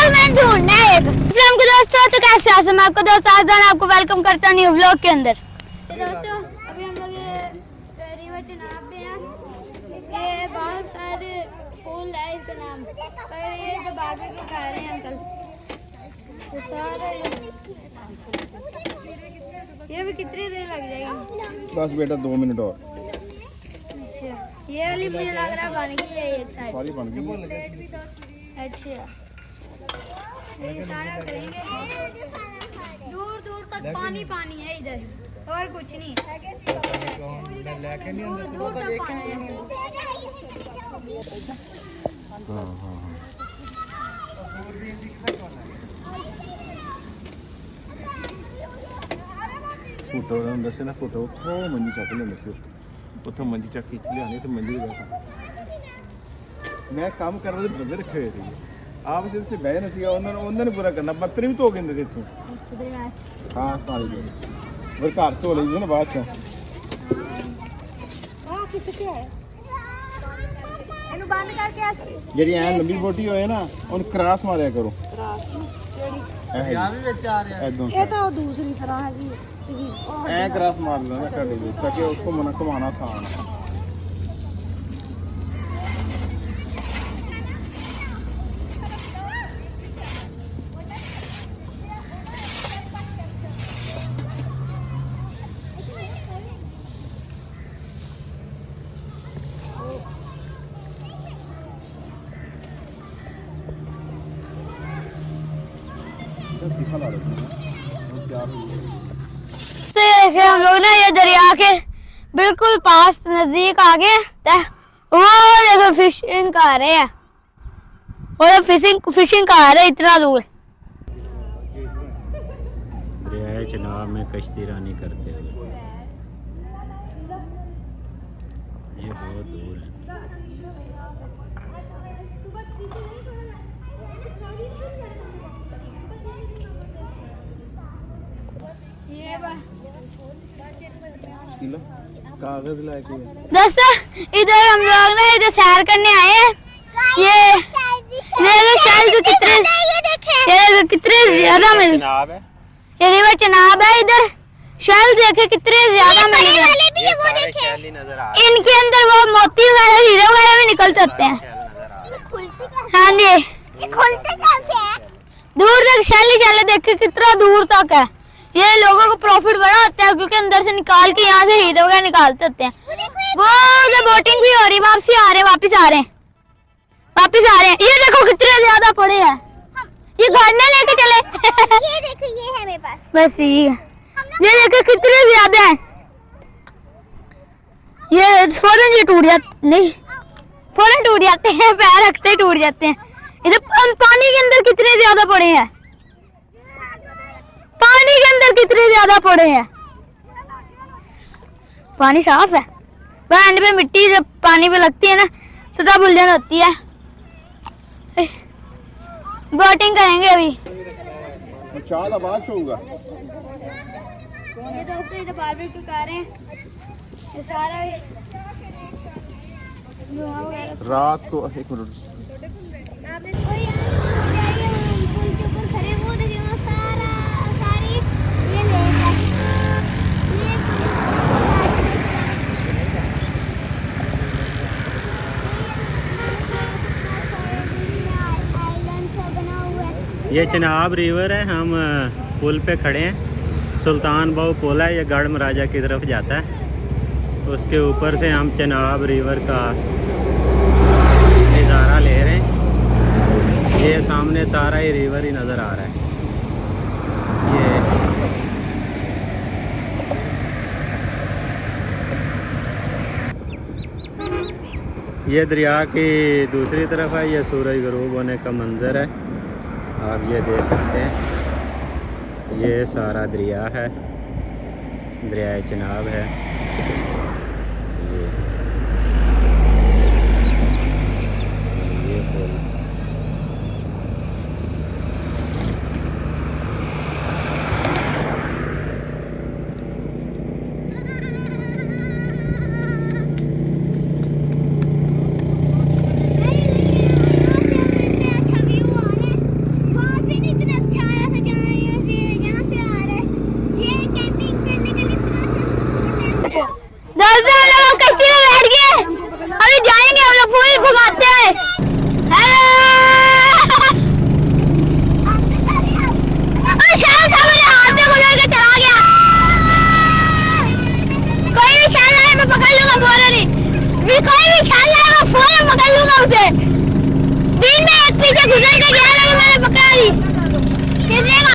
मैं ढूंढना है एक। अस्सलाम दोस्तों, तो कैसे हैं? मैं आपको दोस्त आज़ान आपको वेलकम करता हूं न्यू व्लॉग के अंदर। दोस्तों अभी हम लोग ये रिवर चनाब में हैं। ये बहुत सारे फूल है इसका नाम, पर ये जो बारबेक्यू कर रहे हैं अंकल तो सारे ये भी कितनी देर लग जाएगी? बस बेटा 2 मिनट और। अच्छा ये वाली मुझे लग रहा है बन गई है, ये सारी सारी बन गई। अच्छा ये सारा करेंगे। दूर दूर तक पानी पानी है इधर और कुछ नहीं। दूर तक पानी है। फोटो दसे ना फोटो तो मंजी चक ले उतो मंजी चक खींच लिया तो मंजी मैं काम कर रहा था बंदे रखे हुए थे आप जैसे बहन थी उन्होंने पूरा करना बर्तन भी धो के दिंदे इतों। हाँ सारी फिर घर धो ली ना बाद च जी ऐ लंबी बोटी होए ना उन क्रॉस मारिया करो। दूसरी तरह है ऐ क्रॉस मार लेना ताकि उसको मना घुमाना आसान है। हम लोग ना ये दरिया के बिल्कुल पास नजदीक आ गए। वो देखो फिशिंग कर रहे हैं, वो फिशिंग कर रहे हैं इतना दूर। दरियाए चनाब में कश्ती रानी करते हुए ये बहुत दूर है। कागज लाके दोस्तों इधर हम लोग ना इधर सैर करने आए हैं। ये कितने ज्यादा मिल ये रिवर चनाब है। इधर शेल देखे कितने ज्यादा मिल गए। इनके अंदर वो मोती वगैरह हीरे वगैरह भी निकल सकते हैं। हाँ जी दूर तक शैल देखे कितना दूर तक है। ये लोगों को प्रॉफिट बड़ा होता है क्योंकि अंदर से निकाल के यहाँ से हीरे वगैरह निकालते होते हैं। वो जो बोटिंग भी हो रही वापस आ रहे हैं। ये देखो कितने ज्यादा पड़े हैं। ये घर में लेके चले ये देखो ये है मेरे पास बस ठीक है। ये देखो कितने ज्यादा है। ये फौरन ये टूट जाते नहीं फौरन टूट जाते हैं, पैर रखते ही टूट जाते हैं। इधर पानी के अंदर कितने ज्यादा पड़े हैं। पानी साफ है। एंड पे मिट्टी जब पानी पे लगती है ना तो तब उलझन होती है। बोटिंग करेंगे अभी। चाल आवाज होगा। ये दोस्तों इधर बारबेक्यू कर रहे हैं। ये सारा रात को एक मिनट ये चनाब रिवर है। हम पुल पे खड़े हैं। सुल्तान बाहू पुल है, ये गढ़ महाराजा की तरफ जाता है। उसके ऊपर से हम चनाब रिवर का नज़ारा ले रहे हैं। ये सामने सारा ही रिवर ही नज़र आ रहा है। ये दरिया की दूसरी तरफ है। ये सूरज गरूब होने का मंजर है, आप ये देख सकते हैं। ये सारा दरिया है, दरियाए चनाब है। ये पुल भी कोई भी छाल लाएगा फौरन पकड़ लूंगा उसे। दिन में एक पीछे गुजर के गया लेकिन मैंने पकड़ा ली। कितने